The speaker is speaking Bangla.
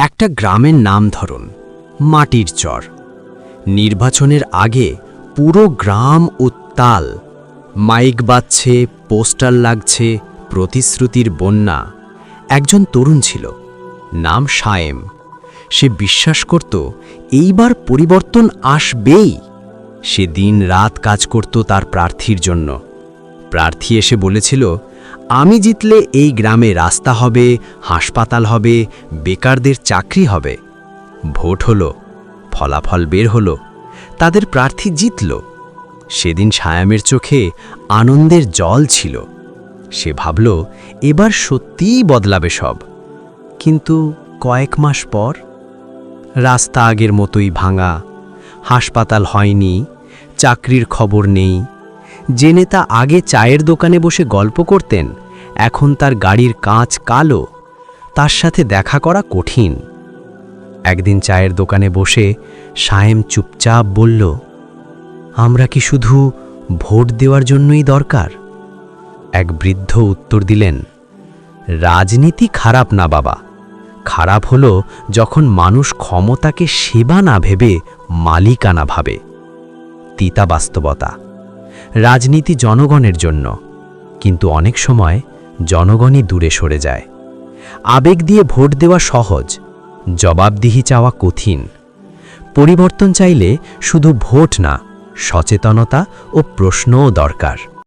একটা গ্রামের নাম ধরুন মাটির চর। নির্বাচনের আগে পুরো গ্রাম উত্তাল, মাইক বাজছে, পোস্টার লাগছে, প্রতিশ্রুতির বন্যা। একজন তরুণ ছিল, নাম সায়েম। সে বিশ্বাস করত এইবার পরিবর্তন আসবেই। সে দিন রাত কাজ করত তার প্রার্থীর জন্য। প্রার্থী এসে বলেছিল, আমি জিতলে এই গ্রামে রাস্তা হবে, হাসপাতাল হবে, বেকারদের চাকরি হবে। ভোট হলো, ফলাফল বের হলো, তাদের প্রার্থী জিতল। সেদিন সায়ামের চোখে আনন্দের জল ছিল। সে ভাবল এবার সত্যিই বদলাবে সব। কিন্তু কয়েক মাস পর রাস্তা আগের মতোই ভাঙা, হাসপাতাল হয়নি, চাকরির খবর নেই। যে নেতা আগে চায়ের দোকানে বসে গল্প করতেন, এখন তার গাড়ির কাঁচ কালো। তার সাথে দেখা করা কঠিন। একদিন চায়ের দোকানে বসে সায়েম চুপচাপ বলল, আমরা কি শুধু ভোট দেওয়ার জন্যই দরকার? এক বৃদ্ধ উত্তর দিলেন, রাজনীতি খারাপ না বাবা, খারাপ হলো যখন মানুষ ক্ষমতাকে সেবা না ভেবে মালিকানা ভাবে। তিতা বাস্তবতা। রাজনীতি জনগণের জন্য, কিন্তু অনেক সময় জনগণই দূরে সরে যায়। আবেগ দিয়ে ভোট দেওয়া সহজ, জবাবদিহি চাওয়া কঠিন। পরিবর্তন চাইলে শুধু ভোট না, সচেতনতা ও প্রশ্নও দরকার।